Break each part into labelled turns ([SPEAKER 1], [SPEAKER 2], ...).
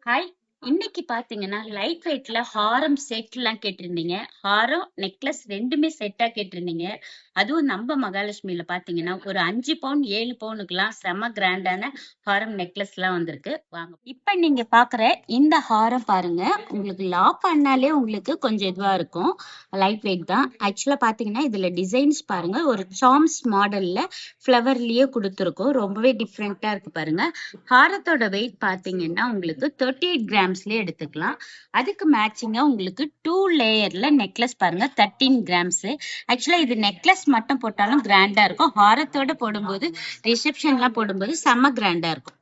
[SPEAKER 1] Hi. இன்னைக்கு பாத்தீங்கன்னா light வெயிட்ல ஹாரம் செட்லாம் கேட்டிருந்தீங்க. ஹாரம் நெக்லஸ் ரெண்டுமே செட்டா கேட்டிருந்தீங்க. அதுவும் நம்ம மகாலட்சுமியில பாத்தீங்கன்னா ஒரு 5 பவுன் 7 பவுனுக்குலாம் செம கிராண்டான ஹாரம் நெக்லஸ் எல்லாம் வந்திருக்கு. வாங்க இப்ப நீங்க பாக்குற இந்த ஹாரம் பாருங்க. உங்களுக்கு லாக் பண்ணாலே உங்களுக்கு கொஞ்சம் இதுவா இருக்கும். லைட் வெயிட் தான். ஆக்சுவலா பாத்தீங்கன்னா இதுல டிசைன்ஸ் பாருங்க. ஒரு சார்ம்ஸ் மாடல்ல ஃபிளவர்லயே கொடுத்துருக்கோம். ரொம்பவே டிஃப்ரெண்டா இருக்கு பாருங்க. ஹாரத்தோட வெயிட் பாத்தீங்கன்னா உங்களுக்கு 38 கிராம்ஸ்லயே எடுத்துக்கலாம். அதுக்கு மேட்சிங்கா உங்களுக்கு 2 லேயர்ல நெக்லஸ் பாருங்க 13 கிராம்ஸ். ஆக்சுவலா இது நெக்லஸ் மட்டும் போட்டாலும் கிராண்டா இருக்கும். ஹாரத்தோட போடும்போது ரிசப்ஷன்லாம் போடும்போது செம்ம கிராண்டா இருக்கும்.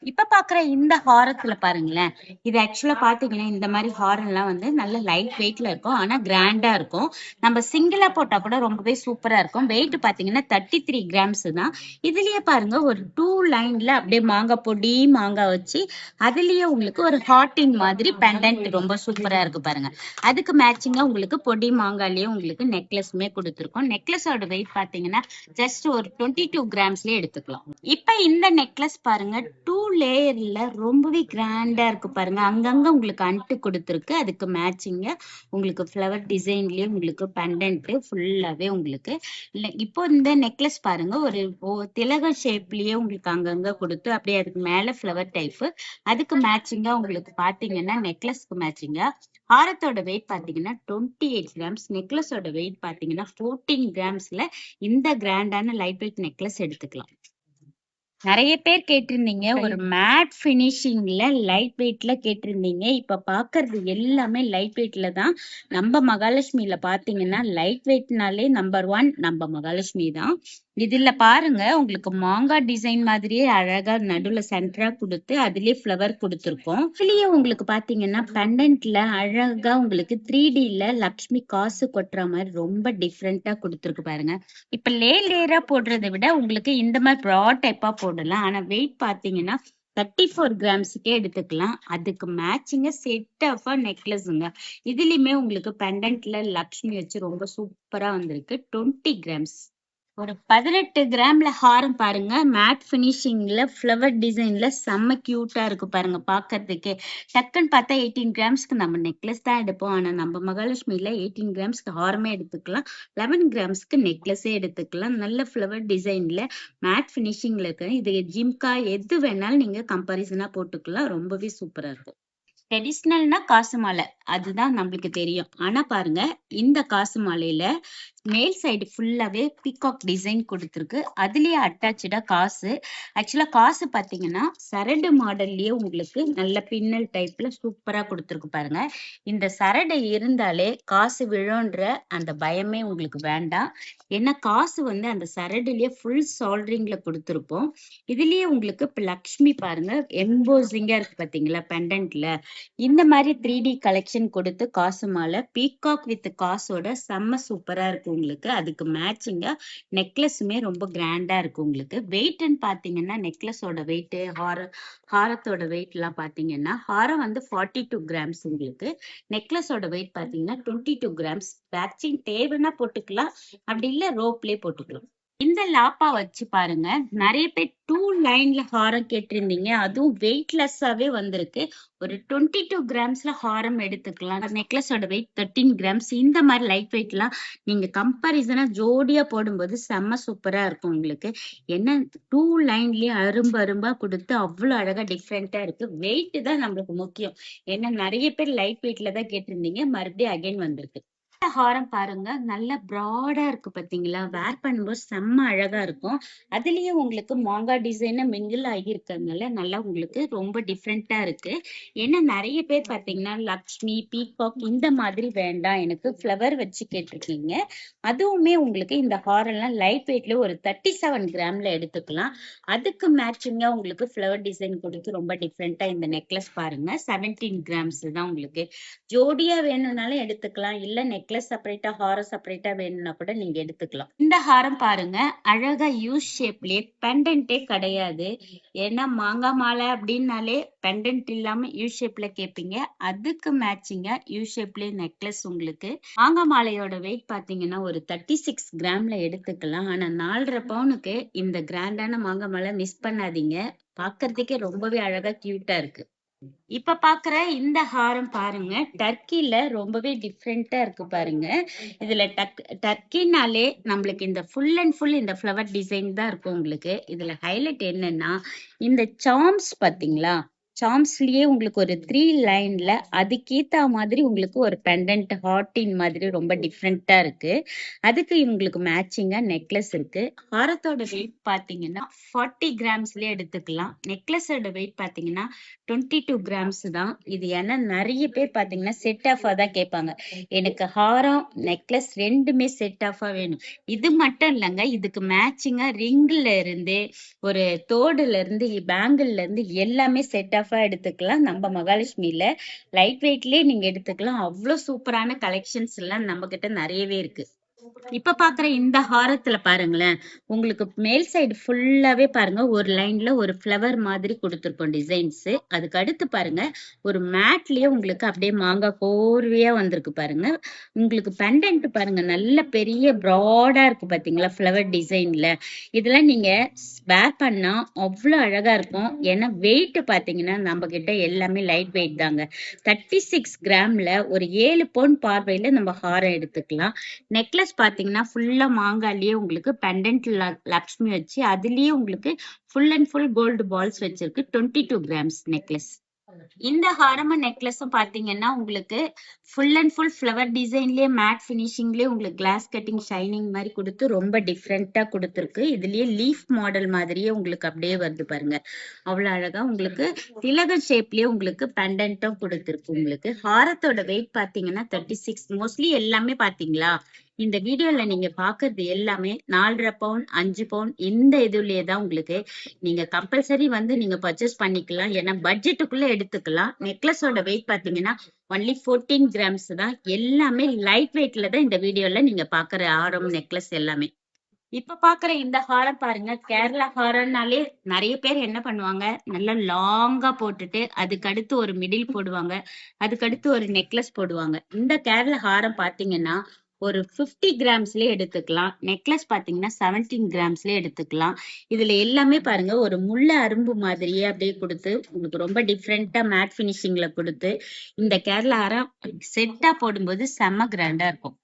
[SPEAKER 1] இப்ப பாக்குற இந்த ஹாரத்துல பாருங்களேன். இது ஆக்சுவலா பாத்தீங்கன்னா இந்த மாதிரி ஹாரம் எல்லாம் வந்து நல்ல லைட் வெயிட்ல இருக்கும். ஆனா கிராண்டா இருக்கும். நம்ம சிங்கிளா போட்டா கூட ரொம்பவே சூப்பரா இருக்கும். வெயிட் பாத்தீங்கன்னா 33 கிராம்ஸ் தான். இதுலயே பாருங்க ஒரு 2 லைன்ல அப்படியே மாங்காய் பொடி மாங்காய் வச்சு அதுலயே உங்களுக்கு ஒரு ஹார்டின் மாதிரி பெண்டன்ட் ரொம்ப சூப்பரா இருக்கு பாருங்க. அதுக்கு மேட்சிங்கா உங்களுக்கு பொடி மாங்காய்லயே உங்களுக்கு நெக்லஸுமே கொடுத்துருக்கோம். நெக்லஸோட வெயிட் பாத்தீங்கன்னா ஜஸ்ட் ஒரு 22 கிராம்ஸ்லயே எடுத்துக்கலாம். இப்ப இந்த நெக்லஸ் பாருங்க 2 லேயர்ல ரொம்பவே கிராண்டா இருக்கு பாருங்க. அங்கங்க உங்களுக்கு அன்ட்டு கொடுத்துருக்கு. அதுக்கு மேட்சிங்க உங்களுக்கு ஃப்ளவர் டிசைன்லயே உங்களுக்கு பெண்டன்ட் ஃபுல்லாவே உங்களுக்கு இப்போ இந்த நெக்லஸ் பாருங்க ஒரு திலக ஷேப்லயே உங்களுக்கு அங்கங்க கொடுத்து அப்படியே அதுக்கு மேல ஃப்ளவர் டைப். அதுக்கு மேட்சிங்கா உங்களுக்கு பாத்தீங்கன்னா நெக்லஸ்க்கு மேட்சிங்கா ஹாரத்தோட வெயிட் பாத்தீங்கன்னா 28 கிராம்ஸ். நெக்லஸோட வெயிட் பாத்தீங்கன்னா 14 கிராம்ஸ்ல இந்த கிராண்டான லைட் வெயிட் நெக்லஸ் எடுத்துக்கலாம். நிறைய பேர் கேட்டிருந்தீங்க ஒரு மேட் பினிஷிங்ல லைட் வெயிட்ல கேட்டிருந்தீங்க. இப்ப பாக்குறது எல்லாமே லைட் வெயிட்ல தான். நம்ம மகாலட்சுமியில பாத்தீங்கன்னா லைட் வெயிட்னாலே நம்பர் 1 நம்ம மகாலட்சுமி தான். இதுல பாருங்க உங்களுக்கு மாங்காய் டிசைன் மாதிரியே அழகா நடுவுல சென்டரா கொடுத்து அதுலயே ஃபிளவர் கொடுத்துருக்கோம். இதுலயே உங்களுக்கு பாத்தீங்கன்னா பெண்டன்ட்ல அழகா உங்களுக்கு 3Dல லக்ஷ்மி காசு கொட்டுற மாதிரி ரொம்ப டிஃப்ரெண்டா கொடுத்துருக்கு பாருங்க. இப்ப லேயரா போடுறதை விட உங்களுக்கு இந்த மாதிரி ப்ராட் டைப்பா போடலாம். ஆனா வெயிட் பாத்தீங்கன்னா 34 கிராம்ஸுக்கே எடுத்துக்கலாம். அதுக்கு மேட்சிங்கா செட் ஆஃபா நெக்லஸுங்க. இதுலயுமே உங்களுக்கு பெண்டன்ட்ல லக்ஷ்மி வச்சு ரொம்ப சூப்பரா வந்திருக்கு. 20 கிராம்ஸ். ஒரு 18 கிராம்ல ஹாரம் பாருங்க. மேட் பினிஷிங்ல ஃப்ளவர் டிசைன்ல செம்ம கியூட்டா இருக்கு பாருங்க பாக்குறதுக்கு. டக்குன்னு பார்த்தா 18 கிராம்ஸ்க்கு நம்ம நெக்லஸ் தான் எடுப்போம். ஆனா நம்ம மகாலட்சுமியில 18 கிராம்ஸ்க்கு ஹாரமே எடுத்துக்கலாம். 11 கிராம்ஸ்க்கு நெக்லஸே எடுத்துக்கலாம். நல்ல ஃப்ளவர் டிசைன்ல மேட் பினிஷிங்ல இருக்கு. இது ஜிம்கா எது வேணாலும் நீங்க கம்பாரிசனா போட்டுக்கலாம். ரொம்பவே சூப்பரா இருக்கும். ட்ரெடிஷ்னல்னா காசு மாலை அதுதான் நம்மளுக்கு தெரியும். ஆனா பாருங்க இந்த காசு மாலையில மேல் சைடு ஃபுல்லாவே பீகாக் டிசைன் கொடுத்துருக்கு. அதுலயே அட்டாச்சா காசு. ஆக்சுவலா காசு பாத்தீங்கன்னா சரடு மாடல்லயே உங்களுக்கு நல்ல பின்னல் டைப்ல சூப்பரா கொடுத்துருக்கு பாருங்க. இந்த சரடு இருந்தாலே காசு விழுன்ற அந்த பயமே உங்களுக்கு வேண்டாம். ஏன்னா காசு வந்து அந்த சரடுலயே ஃபுல் சால்ட்ரிங்ல கொடுத்துருப்போம். இதுலயே உங்களுக்கு இப்ப லக்ஷ்மி பாருங்க எம்போசிங்கா இருக்கு பாத்தீங்களா பெண்டன்ட்ல. இந்த மாதிரி 3D கலெக்ஷன் கொடுத்து காசு மாலை பீகாக் வித் காசோட செம்ம சூப்பரா இருக்கு உங்களுக்கு. அதுக்கு மேட்சிங்கா நெக்லஸுமே ரொம்ப கிராண்டா இருக்கு உங்களுக்கு. வெயிட்னு பாத்தீங்கன்னா நெக்லஸோட வெயிட் ஹாரத்தோட வெயிட் எல்லாம் பாத்தீங்கன்னா ஹாரம் வந்து 42 கிராம்ஸ் உங்களுக்கு. நெக்லஸோட வெயிட் பாத்தீங்கன்னா 22 கிராம்ஸ். பேட்சிங் தேவைன்னா போட்டுக்கலாம், அப்படி இல்ல ரோப்லயே போட்டுக்கலாம். இந்த லாப்பா வச்சு பாருங்க. நிறைய பேர் 2 லைன்ல ஹாரம் கேட்டிருந்தீங்க. அதுவும் வெயிட்லெஸ்ஸாவே வந்திருக்கு. ஒரு 22 கிராம்ஸ்ல ஹாரம் எடுத்துக்கலாம். நெக்லஸோட வெயிட் 13 கிராம்ஸ். இந்த மாதிரி லைட் வெயிட் எல்லாம் நீங்க கம்பாரிசனா ஜோடியா போடும்போது செம்ம சூப்பரா இருக்கும் உங்களுக்கு. என்ன 2 லைன்லயே அரும்பு அரும்பா கொடுத்து அவ்வளவு அழகா டிஃப்ரெண்டா இருக்கு. வெயிட் தான் நம்மளுக்கு முக்கியம். ஏன்னா நிறைய பேர் லைட் வெயிட்ல தான் கேட்டிருந்தீங்க. மறுபடியும் அகைன் வந்திருக்கு. ஹாரம் பாருங்க நல்ல ப்ராடா இருக்கு பாத்தீங்களா. வேர் பண்ணும்போது செம்ம அழகா இருக்கும். அதுலயே உங்களுக்கு மாங்காய் டிசைன் மிங்கிள் ஆகி இருக்கிறதுனால நல்லா உங்களுக்கு ரொம்ப டிஃப்ரெண்டா இருக்கு. ஏன்னா நிறைய பேர் பாத்தீங்கன்னா லக்ஷ்மி பீகாக் இந்த மாதிரி வேண்டாம் எனக்கு ஃபிளவர் வச்சு கேட்டிருக்கீங்க. அதுவுமே உங்களுக்கு இந்த ஹாரெல்லாம் லைட் வெயிட்ல ஒரு 37 கிராம்ல எடுத்துக்கலாம். அதுக்கு மேட்சிங்கா உங்களுக்கு ஃபிளவர் டிசைன் கொடுத்து ரொம்ப டிஃப்ரெண்டா இந்த நெக்லஸ் பாருங்க 17 கிராம்ஸ் தான் உங்களுக்கு. ஜோடியா வேணும்னாலும் எடுத்துக்கலாம், இல்ல நெக்லஸ் செப்பரேட்டா ஹாரம் செப்பரேட்டா வேணும்னா கூட நீங்க எடுத்துக்கலாம். இந்த ஹாரம் பாருங்க அழகா யூஸ் ஷேப்லயே பெண்டன்ட்டே கிடையாது. ஏன்னா மாங்காய் மாலை அப்படின்னாலே பெண்டன்ட் இல்லாம யூ ஷேப்ல கேட்பீங்க. அதுக்கு மேட்சிங்கா யூ ஷேப்லயே நெக்லஸ் உங்களுக்கு. மாங்காய் மாலையோட வெயிட் பாத்தீங்கன்னா ஒரு 36 கிராம்ல எடுத்துக்கலாம். ஆனா 4.5 பவுனுக்கு இந்த கிராண்டான மாங்காய் மாலை மிஸ் பண்ணாதீங்க. பாக்குறதுக்கே ரொம்பவே அழகா கியூட்டா இருக்கு. இப்ப பாக்குற இந்த ஹாரம் பாருங்க, டர்க்கில ரொம்பவே டிஃப்ரெண்டா இருக்கு பாருங்க. இதுல டர்க்கினாலே நம்மளுக்கு இந்த ஃபுல் அண்ட் ஃபுல் இந்த ஃப்ளவர் டிசைன் தான் இருக்கும் உங்களுக்கு. இதுல ஹைலைட் என்னன்னா, இந்த சார்ம்ஸ் பாத்தீங்களா? சார்ம்ஸ்லயே உங்களுக்கு ஒரு 3 லைன்ல அதுக்கேத்த மாதிரி உங்களுக்கு ஒரு பெண்டன்ட் ஹார்டின் மாதிரி ரொம்ப டிஃப்ரெண்டா இருக்கு. அதுக்கு இவங்களுக்கு மேட்சிங்கா நெக்லஸ் இருக்கு. ஹாரத்தோட வெயிட் பாத்தீங்கன்னா 40 கிராம்ஸ்லயே எடுத்துக்கலாம். நெக்லஸோட வெயிட் பாத்தீங்கன்னா 22 கிராம்ஸ் தான். இது ஏன்னா நிறைய பேர் பாத்தீங்கன்னா செட் ஆஃபா தான் கேட்பாங்க. எனக்கு ஹாரம் நெக்லஸ் ரெண்டுமே செட் ஆஃபா வேணும். இது மட்டும் இல்லைங்க, இதுக்கு மேட்சிங்கா ரிங்ல இருந்து ஒரு தோடுல இருந்து பேங்கிள்ல இருந்து எல்லாமே செட் ஆஃபா எடுத்துக்கலாம். நம்ம மகாலட்சுமியில லைட் வெயிட்லயே நீங்க எடுத்துக்கலாம். அவ்வளவு சூப்பரான கலெக்ஷன்ஸ் எல்லாம் நம்ம கிட்ட நிறையவே இருக்கு. இப்ப பாக்குற இந்த ஹாரத்துல பாருங்களேன், உங்களுக்கு மேல் சைடு ஃபுல்லாவே பாருங்க ஒரு லைன்ல ஒரு ஃப்ளவர் மாதிரி கொடுத்துருக்கோம் டிசைன்ஸ். அதுக்கு அடுத்து பாருங்க ஒரு மேட்லயே உங்களுக்கு அப்படியே மாங்காய் கோர்வையா வந்திருக்கு பாருங்க. உங்களுக்கு பெண்டன்ட் பாருங்க நல்ல பெரிய ப்ராடா இருக்கு பாத்தீங்களா ஃப்ளவர் டிசைன்ல. இதெல்லாம் நீங்க வேர் பண்ணா அவ்வளவு அழகா இருக்கும். ஏன்னா வெயிட் பாத்தீங்கன்னா நம்ம கிட்ட எல்லாமே லைட் வெயிட் தாங்க. 36 கிராம்ல ஒரு 7 பவுன் பார்வையில நம்ம ஹாரம் எடுத்துக்கலாம். நெக்லஸ் பாத்தீங்கன்னா ஃபுல்லா மாங்காலயே உங்களுக்கு பெண்டன்ட் லக்ஷ்மி வச்சு அதுலயே உங்களுக்கு full and full gold balls வச்சிருக்கு. 22 கிராம்ஸ் நெக்லஸ். இந்த ஹாரம நெக்லஸும் பாத்தீங்கன்னா உங்களுக்கு ஃபுல் அண்ட் ஃபுல் ஃப்ளவர் டிசைன்லயே மேட் ஃபினிஷிங்லயே உங்களுக்கு கிளாஸ் கட்டிங் ஷைனிங் மாதிரி கொடுத்து ரொம்ப டிஃப்ரெண்டா கொடுத்துருக்கு. இதுலயே லீஃப் மாடல் மாதிரியே உங்களுக்கு அப்படியே வருது பாருங்க. அவ்வளவு அழகா உங்களுக்கு திலக ஷேப்லயே உங்களுக்கு பெண்டன்ட்டும் கொடுத்துருக்கு. உங்களுக்கு ஹாரத்தோட வெயிட் பாத்தீங்கன்னா 36. மோஸ்ட்லி எல்லாமே பாத்தீங்களா இந்த வீடியோல நீங்க பாக்குறது எல்லாமே 4.5 பவுன் 5 பவுன் இந்த இதுலயே தான் உங்களுக்கு நீங்க கம்பல்சரி வந்து நீங்க பர்ச்சேஸ் பண்ணிக்கலாம். ஏன்னா பட்ஜெட்டுக்குள்ள எடுத்துக்கலாம். நெக்லஸோட வெயிட் பாத்தீங்கன்னா ஒன்லி 14 கிராம்ஸ் தான். எல்லாமே லைட் வெயிட்ல தான் இந்த வீடியோல நீங்க பாக்குற ஆரம் நெக்லஸ் எல்லாமே. இப்ப பாக்குற இந்த ஹாரம் பாருங்க, கேரளா ஹாரம்னாலே நிறைய பேர் என்ன பண்ணுவாங்க, நல்லா லாங்கா போட்டுட்டு அதுக்கு அடுத்து ஒரு மிடில் போடுவாங்க, அதுக்கு அடுத்து ஒரு நெக்லஸ் போடுவாங்க. இந்த கேரளா ஹாரம் பாத்தீங்கன்னா ஒரு 50 கிராம்ஸ்லயே எடுத்துக்கலாம். நெக்லஸ் பாத்தீங்கன்னா 17 கிராம்ஸ்லயே எடுத்துக்கலாம். இதுல எல்லாமே பாருங்க ஒரு முள்ள அரும்பு மாதிரியே அப்படியே கொடுத்து உங்களுக்கு ரொம்ப டிஃப்ரெண்டா மேட் பினிஷிங்ல கொடுத்து இந்த கேரளா ஹாரம் செட்டா போடும்போது செம்ம கிராண்டா இருக்கும்.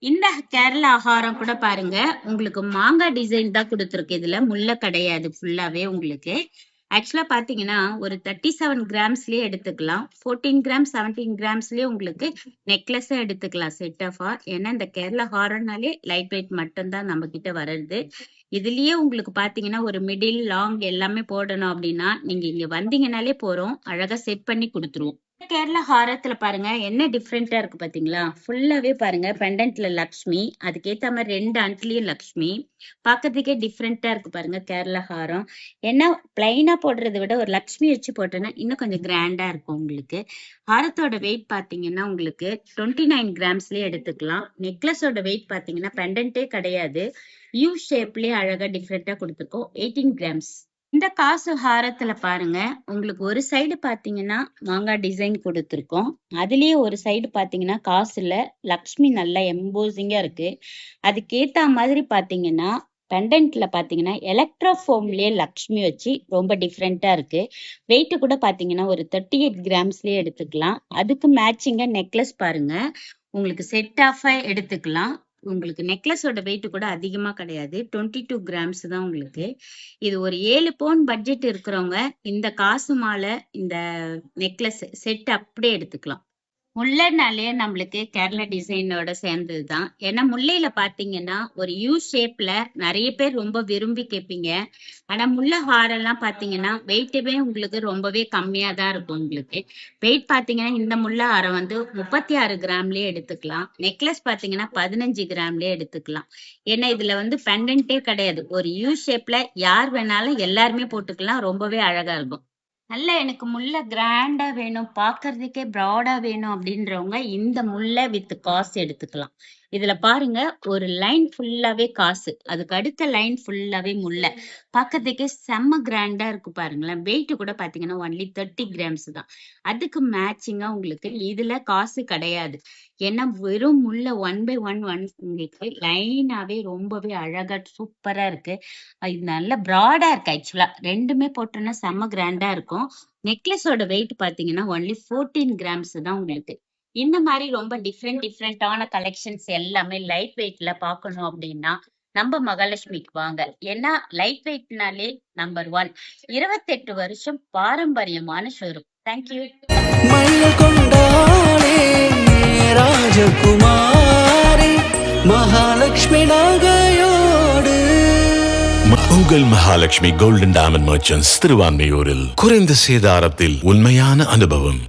[SPEAKER 1] இந்த கேரளா ஆகாரம் கூட பாருங்க உங்களுக்கு மாங்காய் டிசைன் தான் கொடுத்துருக்கு. இதுல முல்லை கிடையாது. ஃபுல்லாவே உங்களுக்கு ஆக்சுவலா பாத்தீங்கன்னா ஒரு 37 கிராம்ஸ்லயே எடுத்துக்கலாம். 14 கிராம் 17 கிராம்ஸ்லயே உங்களுக்கு நெக்லஸ் எடுத்துக்கலாம் செட் ஆஃபா. ஏன்னா இந்த கேரளா ஹாரம்னாலே லைட் வெயிட் மட்டும் தான் நம்ம கிட்ட வர்றது. இதுலயே உங்களுக்கு பாத்தீங்கன்னா ஒரு மிடில் லாங் எல்லாமே போடணும் அப்படின்னா நீங்க இங்க வந்தீங்கன்னாலே போறோம், அழகா செட் பண்ணி கொடுத்துருவோம். கேரளா ஹாரத்துல பாருங்க என்ன டிஃப்ரெண்டா இருக்கு பாத்தீங்களா? ஃபுல்லாவே பாருங்க பெண்டன்ட்ல லக்ஷ்மி, அதுக்கேத்த மாதிரி 2 அண்ட்லயும் லக்ஷ்மி. பாக்குறதுக்கே டிஃப்ரெண்டா இருக்கு பாருங்க கேரளா ஹாரம். ஏன்னா பிளைனா போடுறதை விட ஒரு லக்ஷ்மி வச்சு போட்டோன்னா இன்னும் கொஞ்சம் கிராண்டா இருக்கும் உங்களுக்கு. ஹாரத்தோட வெயிட் பாத்தீங்கன்னா உங்களுக்கு 29 கிராம்ஸ்லயே எடுத்துக்கலாம். நெக்லஸோட வெயிட் பாத்தீங்கன்னா பெண்டன்ட்டே கிடையாது, யூ ஷேப்லயே அழகா டிஃப்ரெண்டா கொடுத்துருக்கோம். 18 கிராம்ஸ். இந்த காசு ஹாரத்துல பாருங்க உங்களுக்கு ஒரு சைடு பாத்தீங்கன்னா மாங்காய் டிசைன் கொடுத்துருக்கோம். அதுலயே ஒரு சைடு பாத்தீங்கன்னா காசுல லக்ஷ்மி நல்லா எம்போசிங்கா இருக்கு. அதுக்கேத்த மாதிரி பாத்தீங்கன்னா பெண்டன்ட்ல பாத்தீங்கன்னா எலக்ட்ரோஃபோம்லயே லக்ஷ்மி வச்சு ரொம்ப டிஃப்ரெண்டா இருக்கு. வெயிட் கூட பாத்தீங்கன்னா ஒரு 38 கிராம்ஸ்லயே எடுத்துக்கலாம். அதுக்கு மேட்சிங்கா நெக்லஸ் பாருங்க உங்களுக்கு செட் ஆஃபா எடுத்துக்கலாம். உங்களுக்கு நெக்லஸோட வெயிட் கூட அதிகமா கிடையாது, 22 கிராம்ஸ் தான் உங்களுக்கு. இது ஒரு 7 பவுன் பட்ஜெட் இருக்கிறவங்க இந்த காசு மாலை இந்த நெக்லஸ் செட் அப்படியே எடுத்துக்கலாம். முல்லைனாலே நம்மளுக்கு கேரளா டிசைனோட சேர்ந்ததுதான். ஏன்னா முல்லையில பாத்தீங்கன்னா ஒரு யூ ஷேப்ல நிறைய பேர் ரொம்ப விரும்பி கேட்பீங்க. ஆனா முல்லை ஹாரெல்லாம் பாத்தீங்கன்னா வெயிட்டுமே உங்களுக்கு ரொம்பவே கம்மியா தான் இருக்கும். உங்களுக்கு வெயிட் பாத்தீங்கன்னா இந்த முல்லை ஹாரம் வந்து 36 கிராம்லயே எடுத்துக்கலாம். நெக்லஸ் பாத்தீங்கன்னா 15 கிராம்லயே எடுத்துக்கலாம். ஏன்னா இதுல வந்து பெண்டன்ட்டே கிடையாது, ஒரு யூ ஷேப்ல யார் வேணாலும் எல்லாருமே போட்டுக்கலாம், ரொம்பவே அழகா இருக்கும். நல்ல எனக்கு முல்லை கிராண்டா வேணும், பாக்குறதுக்கே ப்ராடா வேணும் அப்படின்றவங்க இந்த முல்லை வித் காசு எடுத்துக்கலாம். இதுல பாருங்க ஒரு லைன் ஃபுல்லாவே காசு, அதுக்கு அடுத்த லைன் ஃபுல்லாவே முல்லை. பார்க்கறதுக்கே செம்ம கிராண்டா இருக்கு பாருங்களேன். வெயிட் கூட பாத்தீங்கன்னா ஒன்லி 30 கிராம்ஸ் தான். அதுக்கு மேட்சிங்கா உங்களுக்கு இதுல காசு கிடையாது. ஏன்னா வெறும் முல்லை 1/1 உங்களுக்கு லைனாவே ரொம்பவே அழகா சூப்பரா இருக்கு. இது நல்ல ப்ராடா இருக்கு. ஆக்சுவலா ரெண்டுமே போட்டோம்னா செம்ம கிராண்டா இருக்கும். நெக்லஸோட வெயிட் பாத்தீங்கன்னா ஒன்லி 14 கிராம்ஸ் தான் உங்களுக்கு. இந்த மாதிரி ரொம்ப டிஃப்ரெண்டான கலெக்ஷன்ஸ் எல்லாமே லைட் வெயிட்ல பார்க்கணும் அப்படின்னா நம்ம மகாலட்சுமிக்கு வாங்க. ஏன்னா லைட் வெயிட்னாலே நம்பர் 1. 28 வருஷம் பாரம்பரியமான ஷோரூம். தேங்க்யூ.
[SPEAKER 2] ராஜகுமாரி மகாலட்சுமி நகையோடு
[SPEAKER 3] உங்கள் மகாலட்சுமி கோல்டன் டைமண்ட் மர்ச்சன்ட்ஸ் திருவான்மையூரில் குறைந்த சேதாரத்தில் உண்மையான அனுபவம்.